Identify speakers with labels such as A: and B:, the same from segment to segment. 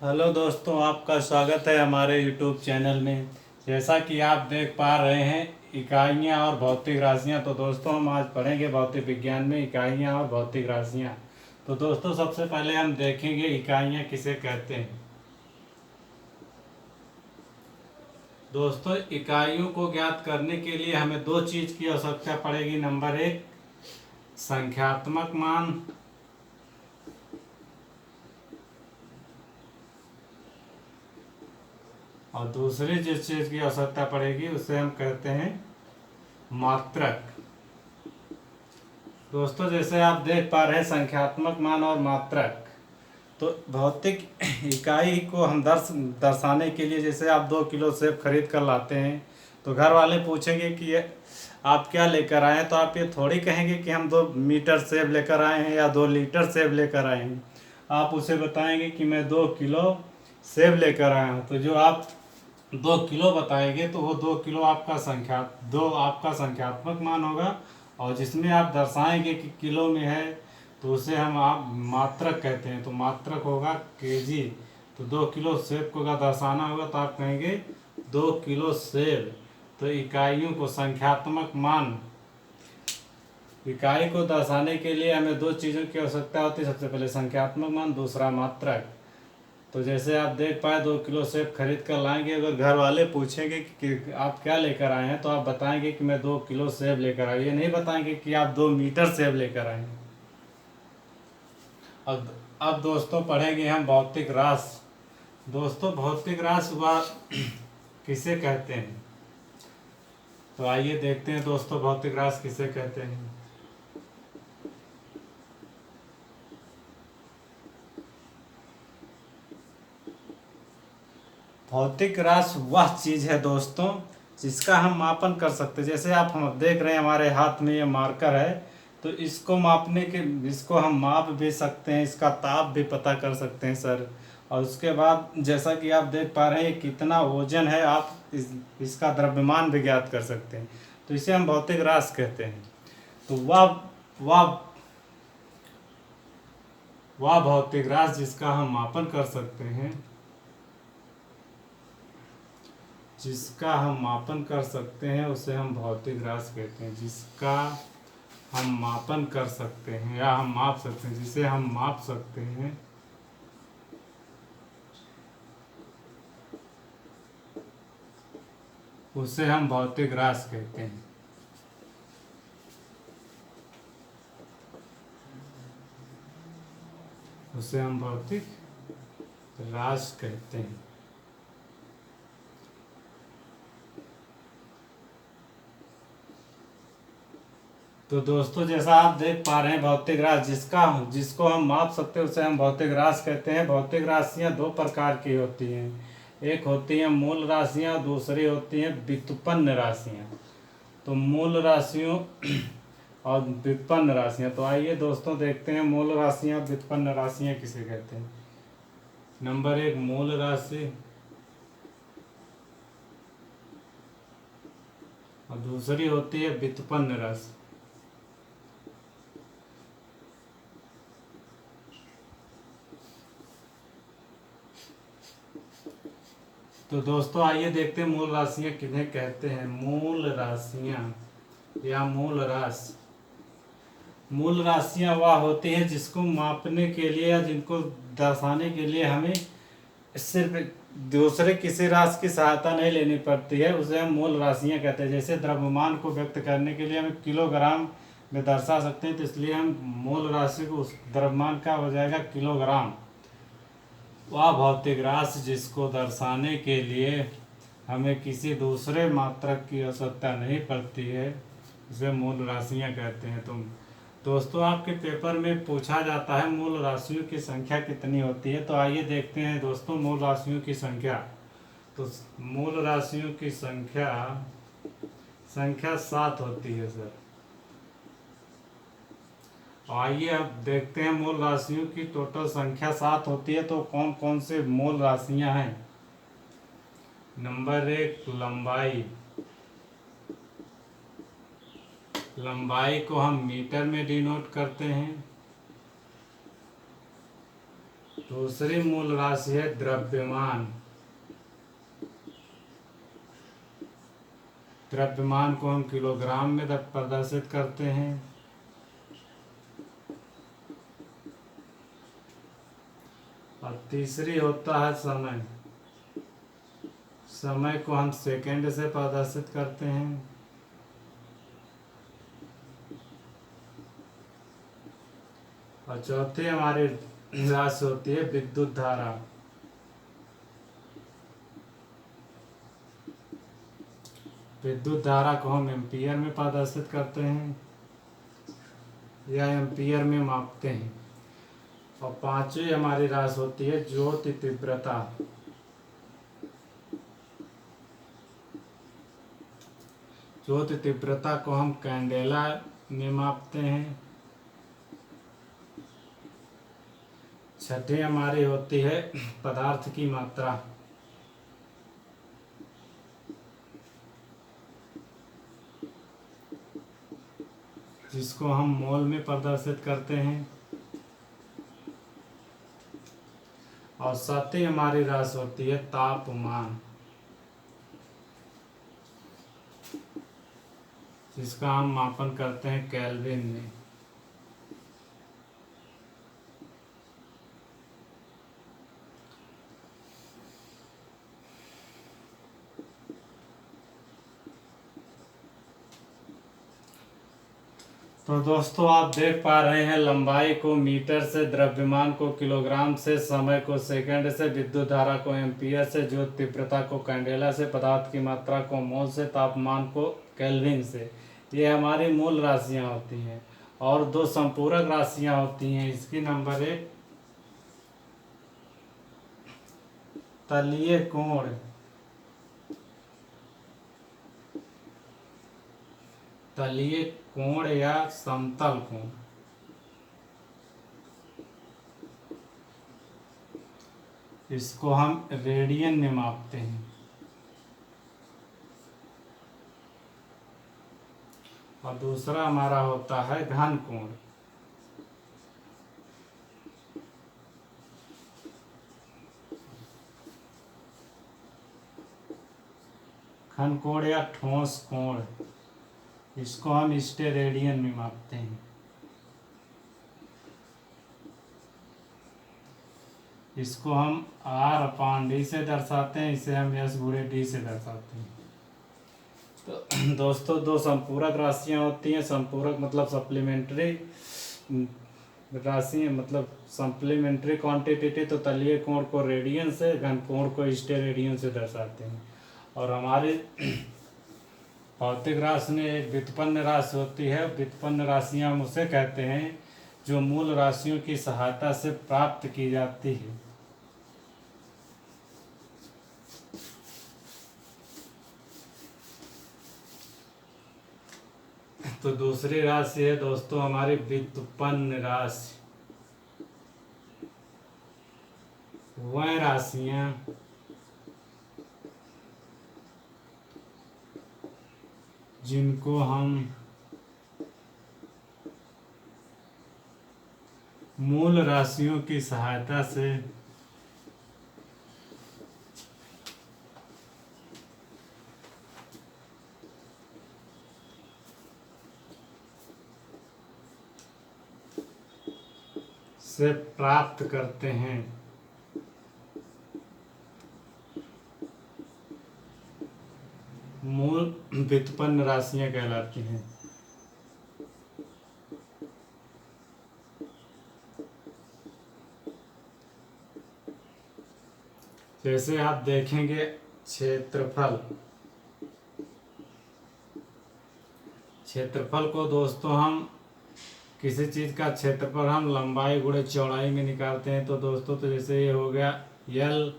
A: Hello दोस्तों, आपका स्वागत है हमारे यूट्यूब चैनल में। जैसा कि आप देख पा रहे हैं, इकाइयाँ और भौतिक राशियाँ। तो दोस्तों, हम आज पढ़ेंगे भौतिक विज्ञान में इकाइयाँ और भौतिक राशियाँ। तो दोस्तों, सबसे पहले हम देखेंगे इकाइयाँ किसे कहते हैं। दोस्तों, इकाइयों को ज्ञात करने के लिए हमें दो चीज़ की आवश्यकता पड़ेगी। नंबर एक, संख्यात्मक मान, और दूसरी जिस चीज़ की आवश्यकता पड़ेगी उसे हम कहते हैं मात्रक। दोस्तों, जैसे आप देख पा रहे हैं संख्यात्मक मान और मात्रक। तो भौतिक इकाई को हम दर्शाने के लिए, जैसे आप 2 किलो सेब खरीद कर लाते हैं, तो घर वाले पूछेंगे कि ये आप क्या लेकर आए हैं, तो आप ये थोड़ी कहेंगे कि हम 2 मीटर सेब लेकर आए हैं या 2 लीटर सेब लेकर आए हैं। आप उसे बताएंगे कि मैं 2 किलो सेब लेकर आया हूँ। तो जो आप 2 किलो बताएंगे तो वो 2 किलो आपका संख्यात्मक मान होगा। और जिसमें आप दर्शाएंगे कि किलो में है, तो उसे हम आप मात्रक कहते हैं। तो मात्रक होगा केजी। तो 2 किलो सेब को अगर दर्शाना होगा तो आप कहेंगे 2 किलो सेब। तो इकाइयों को संख्यात्मक मान, इकाई को दर्शाने के लिए हमें दो चीज़ों की आवश्यकता होती है। सबसे पहले संख्यात्मक मान, दूसरा मात्रक। तो जैसे आप देख पाए 2 किलो सेब खरीद कर लाएंगे, अगर घर वाले पूछेंगे कि आप क्या लेकर आए हैं, तो आप बताएंगे कि मैं 2 किलो सेब लेकर आए। ये नहीं बताएंगे कि आप 2 मीटर सेब लेकर आए हैं। अब दोस्तों पढ़ेंगे हम भौतिक रास। दोस्तों, भौतिक रास वह किसे कहते हैं। तो आइए देखते हैं दोस्तों, भौतिक रास किसे कहते हैं। भौतिक रास वह चीज़ है दोस्तों जिसका हम मापन कर सकते हैं। जैसे आप हम देख रहे हैं हमारे हाथ में ये मार्कर है, तो इसको मापने के, इसको हम माप भी सकते हैं, इसका ताप भी पता कर सकते हैं सर। और उसके बाद जैसा कि आप देख पा रहे हैं कितना वजन है, आप इसका द्रव्यमान भी ज्ञात कर सकते हैं। तो इसे हम भौतिक रास कहते हैं। तो वह वह भौतिक रास जिसका हम मापन कर सकते हैं, जिसका हम मापन कर सकते हैं उसे हम भौतिक रास कहते हैं। जिसका हम मापन कर सकते हैं या हम माप सकते हैं, जिसे हम माप सकते हैं, उसे हम भौतिक रास कहते हैं। उसे हम भौतिक रास कहते हैं। तो दोस्तों, जैसा आप देख पा रहे हैं भौतिक राशि जिसको हम माप सकते हैं उसे हम भौतिक राशि कहते हैं। भौतिक राशियाँ दो प्रकार की होती हैं। एक होती हैं मूल राशियाँ, दूसरी होती हैं व्युत्पन्न राशियाँ। तो मूल राशियों और व्युत्पन्न राशियाँ। तो आइए दोस्तों देखते हैं मूल राशियाँ, व्युत्पन्न राशियाँ किसे कहते हैं। नंबर एक, मूल राशि, और दूसरी होती है व्युत्पन्न राशि। तो दोस्तों आइए देखते हैं मूल राशियाँ किन्हें कहते हैं। मूल राशियाँ या मूल राशि। मूल राशियाँ वह होती हैं जिसको मापने के लिए या जिनको दर्शाने के लिए हमें सिर्फ दूसरे किसी राशि की सहायता नहीं लेनी पड़ती है, उसे हम मूल राशियाँ कहते हैं। जैसे द्रव्यमान को व्यक्त करने के लिए हम किलोग्राम में दर्शा सकते हैं, तो इसलिए हम मूल राशि को, उस द्रव्यमान का हो जाएगा किलोग्राम। वह भौतिक राशि जिसको दर्शाने के लिए हमें किसी दूसरे मात्रक की आवश्यकता नहीं पड़ती है, उसे मूल राशियाँ कहते हैं। तो दोस्तों, आपके पेपर में पूछा जाता है मूल राशियों की संख्या कितनी होती है। तो आइए देखते हैं दोस्तों मूल राशियों की संख्या। तो मूल राशियों की संख्या संख्या 7 होती है सर। आइए अब देखते हैं मूल राशियों की टोटल संख्या 7 होती है तो कौन कौन से मूल राशियां हैं। नंबर एक, लंबाई। लंबाई को हम मीटर में डिनोट करते हैं। दूसरी मूल राशि है द्रव्यमान। द्रव्यमान को हम किलोग्राम में प्रदर्शित करते हैं। और तीसरी होता है समय। समय को हम सेकंड से प्रदर्शित करते हैं। और चौथी हमारी राशि होती है विद्युत धारा। विद्युत धारा को हम एम्पियर में प्रदर्शित करते हैं या एम्पियर में मापते हैं। और पांचवी हमारी राशि होती है ज्योति तीव्रता। ज्योति तीव्रता को हम कैंडेला में मापते हैं। छठी हमारी होती है पदार्थ की मात्रा। जिसको हम मोल में प्रदर्शित करते हैं। और सातवीं हमारी राशि होती है तापमान, जिसका हम मापन करते हैं केल्विन में। तो दोस्तों आप देख पा रहे हैं लंबाई को मीटर से, द्रव्यमान को किलोग्राम से, समय को सेकंड से, विद्युत धारा को एम्पियर से, ज्योति तीव्रता को कैंडेला से, पदार्थ की मात्रा को मोल से, तापमान को केल्विन से। ये हमारी मूल राशियां होती हैं। और दो संपूरक राशियां होती हैं। इसकी नंबर 1 तलीय कोण। तलीय कोण या समतल कोण। इसको हम रेडियन में मापते हैं। और दूसरा हमारा होता है घन कोण। घन कोण या ठोस कोण, इसको हम स्टेरेडियन में मापते हैं। इसको हम R/D से दर्शाते हैं। इसे हम S/D से दर्शाते हैं। तो दोस्तों दो संपूरक राशियां होती हैं। संपूरक मतलब सप्लीमेंट्री राशि, मतलब सप्लीमेंट्री क्वांटिटी। तो तलीय कोण को रेडियन से, घन कोण को स्टेरेडियन से दर्शाते हैं। और हमारे भौतिक राशि में एक व्युत्पन्न राशि होती है। व्युत्पन्न राशियां हम उसे कहते हैं जो मूल राशियों की सहायता से प्राप्त की जाती है। तो दूसरी राशि है दोस्तों हमारी व्युत्पन्न राशि। वह राशियां जिनको हम मूल राशियों की सहायता से प्राप्त करते हैं। मूल व्युत्पन्न राशियां कहलाती हैं। जैसे आप देखेंगे क्षेत्रफल। क्षेत्रफल को दोस्तों हम किसी चीज का क्षेत्रफल हम लंबाई गुणे चौड़ाई में निकालते हैं। तो दोस्तों तो जैसे ये हो गया L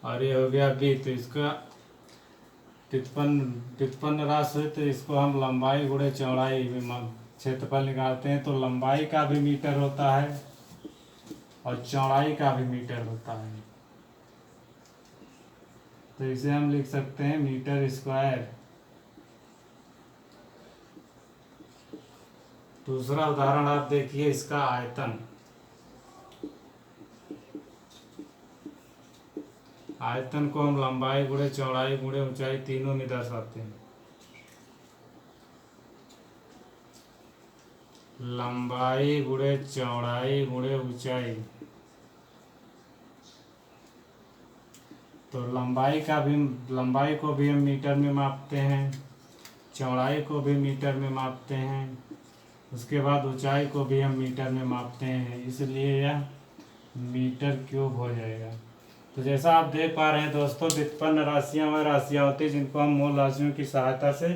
A: और ये हो गया B, तो इसका व्युत्पन्न राशि है। तो इसको हम लंबाई गुणे चौड़ाई में क्षेत्रफल निकालते हैं। तो लंबाई का भी मीटर होता है और चौड़ाई का भी मीटर होता है। तो इसे हम लिख सकते हैं मीटर स्क्वायर। दूसरा उदाहरण आप देखिए, इसका आयतन। आयतन को हम लंबाई गुणे चौड़ाई गुणे ऊंचाई तीनों में दर्शाते हैं। लंबाई गुणे चौड़ाई गुणे ऊंचाई। तो लंबाई को भी हम मीटर में मापते हैं, चौड़ाई को भी मीटर में मापते हैं, उसके बाद ऊंचाई को भी हम मीटर में मापते हैं, इसलिए यह मीटर क्यूब हो जाएगा। तो जैसा आप देख पा रहे हैं दोस्तों, व्युत्पन्न राशियाँ वह राशियाँ होती हैं जिनको हम मूल राशियों की सहायता से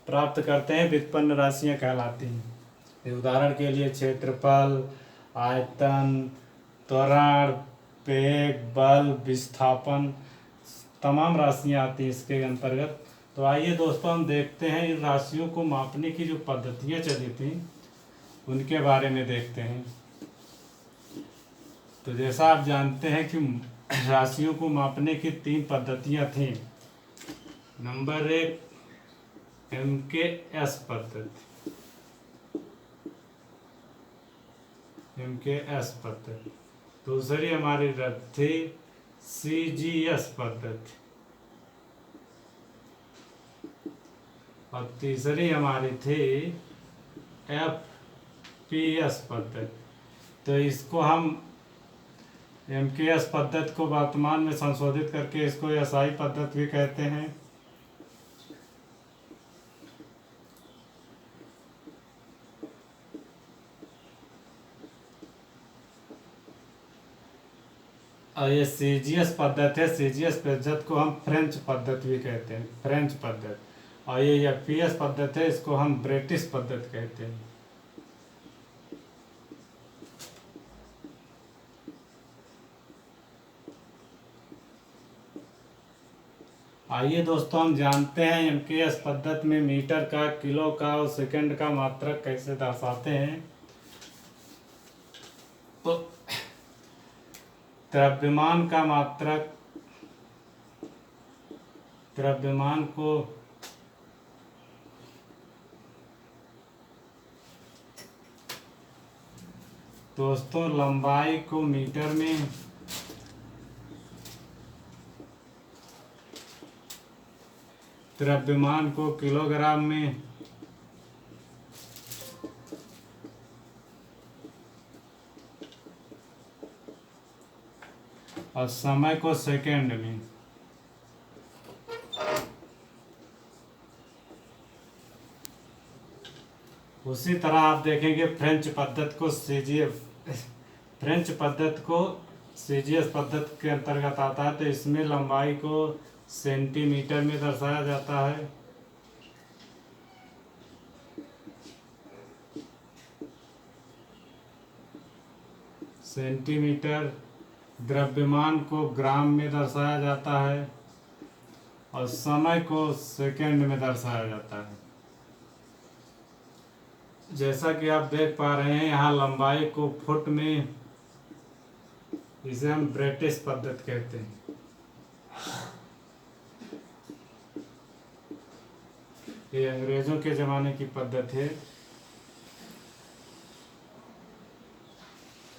A: प्राप्त करते हैं, व्युत्पन्न राशियाँ कहलाती हैं। उदाहरण के लिए क्षेत्रफल, आयतन, त्वरण, वेग, बल, विस्थापन, तमाम राशियाँ आती हैं इसके अंतर्गत। तो आइए दोस्तों हम देखते हैं इन राशियों को मापने की जो पद्धतियाँ चली थी उनके बारे में देखते हैं। तो जैसा आप जानते हैं कि राशियों को मापने की 3 पद्धतियाँ थीं। नंबर 1 MKS पद्धति, MKS पद्धति। दूसरी हमारी थी CGS पद्धति और तीसरी हमारी थी FPS पद्धति। तो इसको हम MKS पद्धति को वर्तमान में संशोधित करके इसको SI पद्धति भी कहते हैं। और ये CGS पद्धति है, CGS पद्धति को हम फ्रेंच पद्धति भी कहते हैं, फ्रेंच पद्धति। और ये FPS पद्धति है, इसको हम ब्रिटिश पद्धति कहते हैं। आइए दोस्तों हम जानते हैं MKS पद्धति में मीटर का, किलो का और सेकंड का मात्रक कैसे दर्शाते हैं। तो द्रव्यमान का मात्रक, द्रव्यमान को दोस्तों लंबाई को मीटर में, द्रव्यमान को किलोग्राम में और समय को सेकंड में। उसी तरह आप देखेंगे फ्रेंच पद्धति को CGS पद्धति के अंतर्गत आता है। तो इसमें लंबाई को सेंटीमीटर में दर्शाया जाता है, सेंटीमीटर। द्रव्यमान को ग्राम में दर्शाया जाता है और समय को सेकंड में दर्शाया जाता है। जैसा कि आप देख पा रहे हैं यहाँ लंबाई को फुट में, इसे हम ब्रिटिश पद्धति कहते हैं। ये अंग्रेजों के ज़माने की पद्धति है।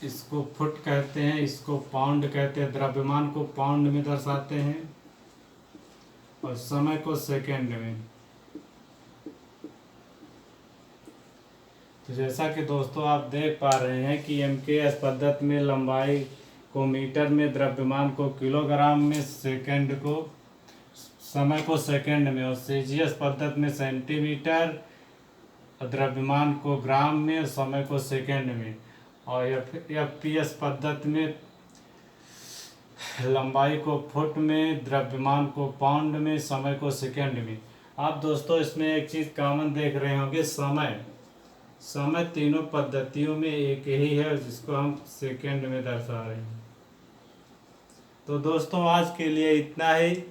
A: इसको फुट कहते हैं, इसको पाउंड कहते हैं। द्रव्यमान को पाउंड में दर्शाते हैं और समय को सेकंड में। तो जैसा कि दोस्तों आप देख पा रहे हैं कि MKS पद्धति में लंबाई को मीटर में, द्रव्यमान को किलोग्राम में, सेकंड को, समय को सेकंड में, और CGS पद्धति में सेंटीमीटर, द्रव्यमान को ग्राम में, समय को सेकंड में, और FPS पद्धति में लंबाई को फुट में, द्रव्यमान को पाउंड में, समय को सेकंड में। आप दोस्तों इसमें एक चीज़ कॉमन देख रहे होंगे, समय तीनों पद्धतियों में एक ही है जिसको हम सेकंड में दर्शा रहे हैं। तो दोस्तों आज के लिए इतना ही।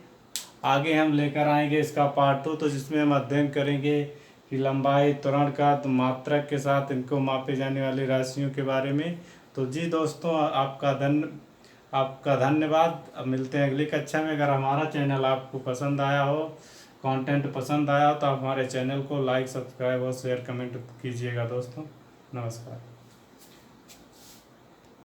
A: आगे हम लेकर आएंगे इसका पार्ट 2, तो जिसमें हम अध्ययन करेंगे कि लंबाई, त्वरण का मात्रक के साथ इनको मापे जाने वाली राशियों के बारे में। तो जी दोस्तों आपका धन्यवाद। अब मिलते हैं अगली कक्षा में। अगर हमारा चैनल आपको पसंद आया हो, कंटेंट पसंद आया हो, तो आप हमारे चैनल को लाइक, सब्सक्राइब और शेयर कमेंट कीजिएगा दोस्तों। नमस्कार।